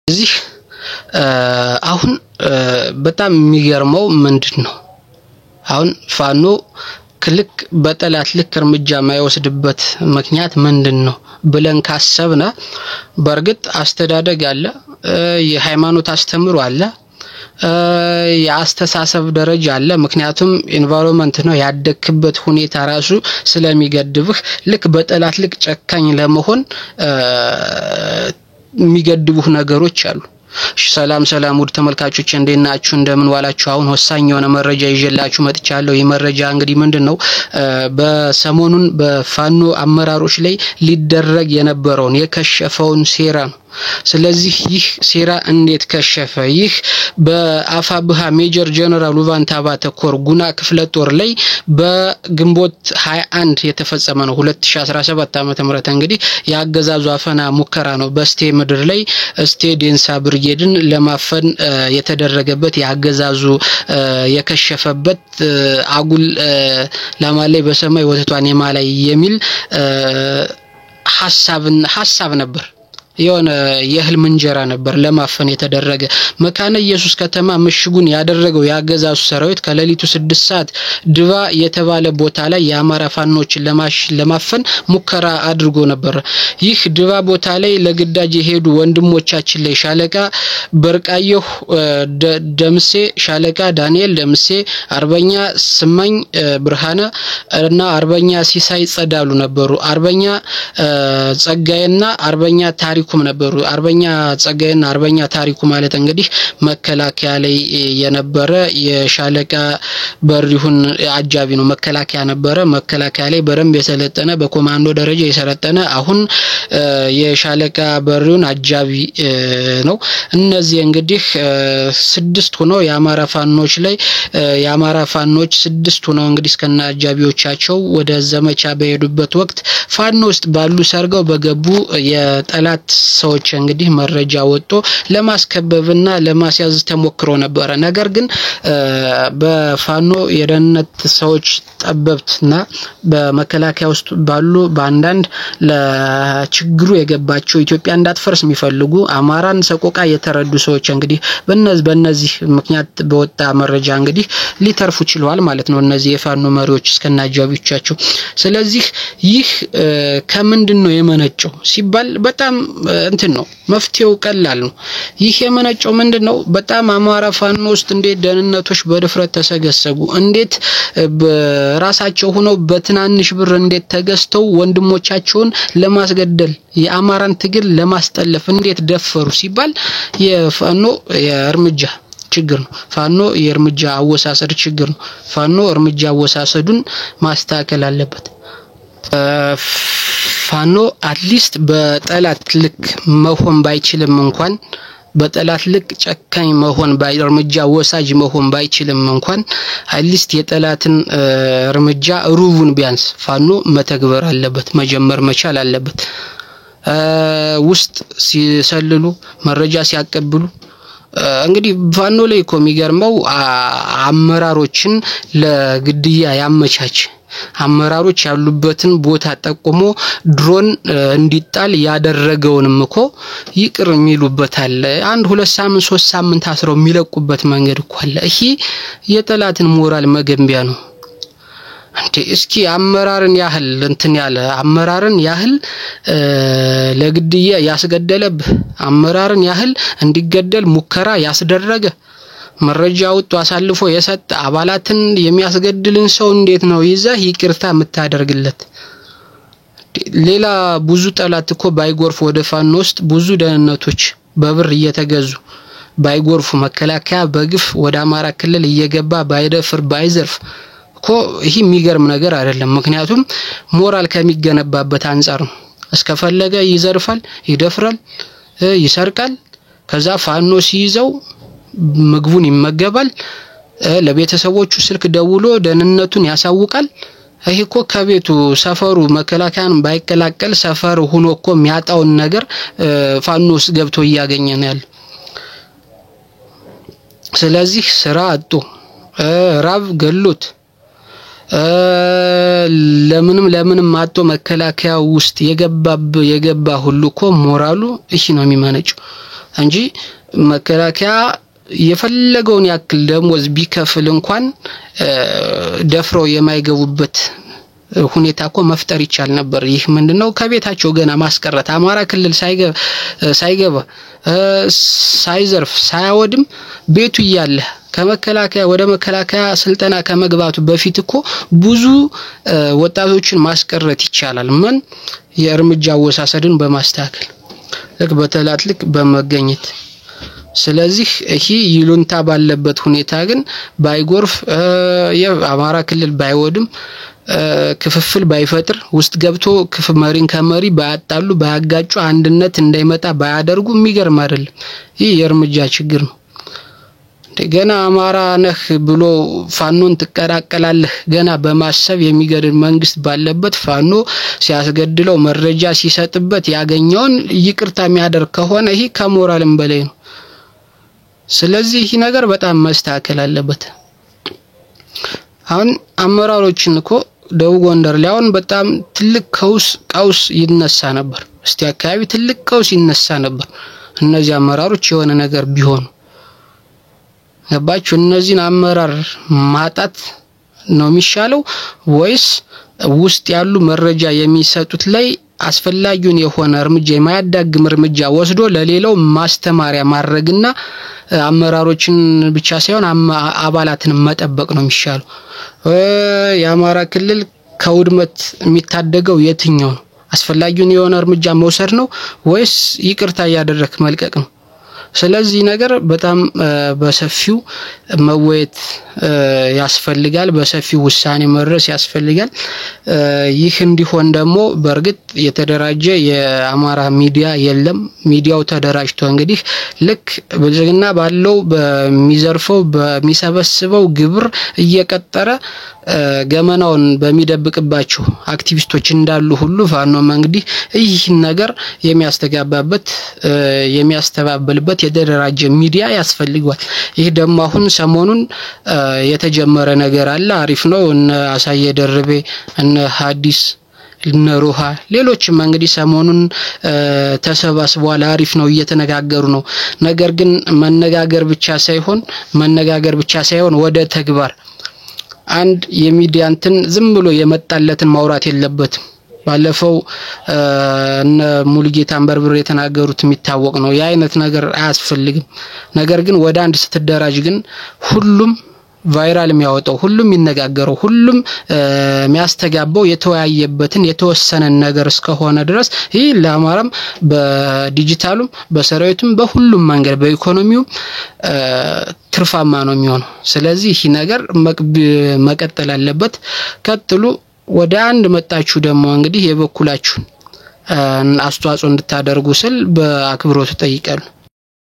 እዚህ አሁን በጣም የሚገርመው ምንድነው አሁን ፋኖ ክልክ በጠላት ልክ እርምጃ ማይወስድበት ምክንያት ምንድነው ብለን ካሰብና በርግጥ አስተዳደግ አለ የሃይማኖት አስተምሮ አለ ያስተሳሰብ ደረጃ አለ ምክንያቱም ኢንቫይሮንመንት ነው ያደክበት ሁኔታ ራሱ ስለሚገድብህ ልክ በጠላት ልክ ጨካኝ ለመሆን የሚገድቡህ ነገሮች አሉ ሰላም ውድ ተመልካቾች እንደናችሁ እንደምን ዋላችሁ አሁን ወሳኝ የሆነ መረጃ ይዤላችሁ መጥቻለሁ የመረጃ እንግዲህ ምንድነው በሰሞኑን በፋኖ አመራሮች ላይ ሊደረግ የነበረውን የከሸፈውን ሴራ ነው ስለዚህ ይህ ሴራ እንዴት ከሸፈ ይህ በአፋብሃ ሜጀር ጀነራል ውባንታ ባተኮር ጉና ክፍለ ጦር ላይ በግንቦት 21 የተፈጸመ ነው 2017 ዓ.ም እንግዲህ ያገዛዙ አፈና ሙከራ ነው በስቴ ምድር ላይ ስቴ ዴንሳ ብርጌድን ለማፈን የተደረገበት ያገዛዙ የከሸፈበት አጉል ለማላይ በሰማይ ወተቷን የማላይ የሚል ሐሳብ ነበር የሆነ የህልም እንጀራ ነበር ለማፈን የተደረገ መካነ ኢየሱስ ከተማ ምሽጉን ያደረገው ያገዛዙ ሰራዊት ከሌሊቱ 6 ሰዓት ድባ የተባለ ቦታ ላይ የአማራ ፋኖችን ለማፈን ሙከራ አድርጎ ነበር ይህ ድባ ቦታ ላይ ለግዳጅ የሄዱ ወንድሞቻችን ላይ ሻለቃ በርቃየሁ ደምሴ ሻለቃ ዳንኤል ደምሴ አርበኛ ስማኝ ብርሃነ እና አርበኛ ሲሳይ ጸዳሉ ነበሩ አርበኛ ጸጋይና አርበኛ ታሪኩም ነበሩ አርበኛ ጸጋይና አርበኛ ታሪኩ ማለት እንግዲህ መከላከያ ላይ የነበረ የሻለቃ በሪሁን አጃቢ ነው መከላከያ ነበረ መከላከያ ላይ በረም የሰለጠነ በኮማንዶ ደረጃ የሰለጠነ አሁን የሻለቃ በሪሁን አጃቢ ነው እነዚህ እንግዲህ 6 ሆነው የአማራ ፋኖች ላይ የአማራ ፋኖች 6 ሆነው እንግዲህ እስከና አጃቢዎቻቸው ወደ ዘመቻ በሄዱበት ወቅት ፋኖ ውስጥ ባሉ ሰርገው በገቡ የጠላት ሰዎች እንግዲህ መረጃ ወጥቶ ለማስከበብና ለማስያዝ ተሞክሮ ነበር ነገር ግን በፋኖ የደህንነት ሰዎች ጠበብትና በመከላከያ ውስጥ ባሉ ባንዳንድ ለችግሩ የገባቸው ኢትዮጵያ እንዳትፈርስ የሚፈልጉ አማራን ሰቆቃ የተረዱ ሰዎች እንግዲህ በእነዚህ ምክንያት በወጣ መረጃ እንግዲህ ሊተርፉ ችለዋል ማለት ነው እነዚህ የፋኖ መሪዎች እስከናጃቢዎቻቸው ስለዚህ ይህ ከምንድነው የመነጨው ሲባል በጣም እንትን ነው መፍትሄው ቀላል ነው ይህ የመነጨው ምንድነው በጣም አማራ ፋኖ ውስጥ እንዴት ደህንነቶች በድፍረት ተሰገሰጉ እንዴት በራሳቸው ሆነው በትናንሽ ብር እንዴት ተገስተው ወንድሞቻቸውን ለማስገደል የአማራን ትግል ለማስጠለፍ እንዴት ደፈሩ ሲባል የፋኖ የእርምጃ ችግር ነው ፋኖ የእርምጃ አወሳሰድ ችግር ነው ፋኖ እርምጃ አወሳሰዱን ማስተካከል አለበት ፋኖ አትሊስት በጠላት ልክ መሆን ባይችልም እንኳን በጠላት ልክ ጨካኝ መሆን እርምጃ ወሳጅ መሆን ባይችልም እንኳን አትሊስት የጠላትን እርምጃ ሩቡን ቢያንስ ፋኖ መተግበር አለበት መጀመር መቻል አለበት ውስጥ ሲሰልሉ መረጃ ሲያቀብሉ እንግዲህ ፋኖ ላይ የሚገርመው አመራሮችን ለግድያ ያመቻች አመራሮች ያሉበትን ቦታ ጠቆሞ ድሮን እንዲጣል ያደረገውንም እኮ ይቅር የሚሉበታል 1-2 ሳምንት 3 ሳምንት አስረው የሚለቁበት መንገድ እኮ አለ ይሄ የጠላትን ሞራል መገንቢያ ነው እንዴ እስኪ አመራርን ያህል እንትን ያለ አመራርን ያህል ለግድያ ያስገደለብ አመራርን ያህል እንዲገደል ሙከራ ያስደረገ መረጃ ወጥቶ አሳልፎ የሰጠ አባላትን የሚያስገድልን ሰው እንዴት ነው ይዘህ ይቅርታ የምታደርግለት ሌላ ብዙ ጠላት እኮ ባይጎርፍ ወደ ፋኖ ውስጥ ብዙ ደህንነቶች በብር እየተገዙ ባይጎርፉ መከላከያ በግፍ ወደ አማራ ክልል እየገባ ባይደፍር ባይዘርፍ እኮ ይሄ የሚገርም ነገር አይደለም ምክንያቱም ሞራል ከሚገነባበት አንፃር ነው እስከፈለገ ይዘርፋል ይደፍራል ይሰርቃል ከዛ ፋኖ ሲይዘው ምግቡን ይመገባል ለቤተሰቦቹ ስልክ ደውሎ ደህንነቱን ያሳውቃል ይሄ እኮ ከቤቱ ሰፈሩ መከላከያን ባይቀላቀል ሰፈር ሆኖ እኮ የሚያጣውን ነገር ፋኖስ ገብቶ ያገኘናል ስለዚህ ስራ አጡ ራብ ገሉት ለምንም ማጦ መከላከያ ውስጥ የገባ ሁሉ እኮ ሞራሉ እሺ ነው የሚማነጨው እንጂ መከላከያ የፈለገውን ያክል ደሞዝ ቢከፍል እንኳን ደፍሮ የማይገቡበት ሁኔታ እኮ መፍጠር ይቻል ነበር። ይህ ምንድነው ከቤታቸው ገና ማስቀረት አማራ ክልል ሳይገባ ሳይዘርፍ ሳያወድም ቤቱ ይያለ ከመከላከያ ወደ መከላከያ ስልጠና ከመግባቱ በፊት እኮ ብዙ ወጣቶችን ማስቀረት ይቻላል። ምን የእርምጃ ወሳሰድን በማስተካከል ልክ በተላትልክ በመገኘት ስለዚህ ይሄ ይሉንታ ባለበት ሁኔታ ግን ባይጎርፍ የአማራ ክልል ባይወድም ክፍፍል ባይፈጥር ውስጥ ገብቶ መሪን ከመሪ ባያጣሉ ባያጋጩ አንድነት እንዳይመጣ ባያደርጉ የሚገርም አይደለም። ይሄ የእርምጃ ችግር ነው። ገና አማራ ነህ ብሎ ፋኖን ትቀራቀላለህ ገና በማሰብ የሚገድል መንግስት ባለበት ፋኖ ሲያስገድለው መረጃ ሲሰጥበት ያገኘውን ይቅርታ የሚያደርግ ከሆነ ይሄ ከሞራልም በላይ ነው። ስለዚህ ይሄ ነገር በጣም መስተካከል አለበት። አሁን አመራሮችን እኮ ደቡብ ጎንደር ላይ አሁን በጣም ትልቅ ቀውስ ይነሳ ነበር። እስቲ አካባቢ ትልቅ ቀውስ ይነሳ ነበር። እነዚህ አመራሮች የሆነ ነገር ቢሆኑ ገባችሁ? እነዚህን አመራር ማጣት ነው የሚሻለው ወይስ ውስጥ ያሉ መረጃ የሚሰጡት ላይ አስፈላጊውን የሆነ እርምጃ የማያዳግም እርምጃ ወስዶ ለሌላው ማስተማሪያ ማድረግና አመራሮችን ብቻ ሳይሆን አባላትን መጠበቅ ነው የሚሻለው? የአማራ ክልል ከውድመት የሚታደገው የትኛው ነው? አስፈላጊውን የሆነ እርምጃ መውሰድ ነው ወይስ ይቅርታ ያደረክ መልቀቅ ነው? ስለዚህ ነገር በጣም በሰፊው መወየት ያስፈልጋል። በሰፊው ውሳኔ መድረስ ያስፈልጋል። ይህ እንዲሆን ደግሞ በርግጥ የተደራጀ የአማራ ሚዲያ የለም። ሚዲያው ተደራጅቶ እንግዲህ ልክ ብልጽግና ባለው በሚዘርፈው በሚሰበስበው ግብር እየቀጠረ ገመናውን በሚደብቅባቸው አክቲቪስቶች እንዳሉ ሁሉ ፋኖም እንግዲህ ይህን ነገር የሚያስተጋባበት የሚያስተባብልበት የተደራጀ ሚዲያ ያስፈልጋል። ይህ ደግሞ አሁን ሰሞኑን የተጀመረ ነገር አለ። አሪፍ ነው። እነ አሳየ ደርቤ እነ ሐዲስ እነ ሩሃ ሌሎችም እንግዲህ ሰሞኑን ተሰባስበዋል። አሪፍ ነው፣ እየተነጋገሩ ነው። ነገር ግን መነጋገር ብቻ ሳይሆን ወደ ተግባር አንድ የሚዲያ እንትን ዝም ብሎ የመጣለትን ማውራት የለበትም። ባለፈው እነ ሙሉጌታን በርብር የተናገሩት የሚታወቅ ነው። ያ አይነት ነገር አያስፈልግም። ነገር ግን ወደ አንድ ስትደራጅ ግን ሁሉም ቫይራል የሚያወጣው ሁሉም ይነጋገረው ሁሉም የሚያስተጋባው የተወያየበትን የተወሰነ ነገር እስከሆነ ድረስ ይሄ ለአማራም በዲጂታሉም በሰራዊቱም በሁሉም መንገድ በኢኮኖሚው ትርፋማ ነው የሚሆነው። ስለዚህ ይሄ ነገር መቀጠል አለበት። ቀጥሉ። ወደ አንድ መጣችሁ ደግሞ እንግዲህ የበኩላችሁን አስተዋጽኦ እንድታደርጉ ስል በአክብሮት ጠይቃለሁ።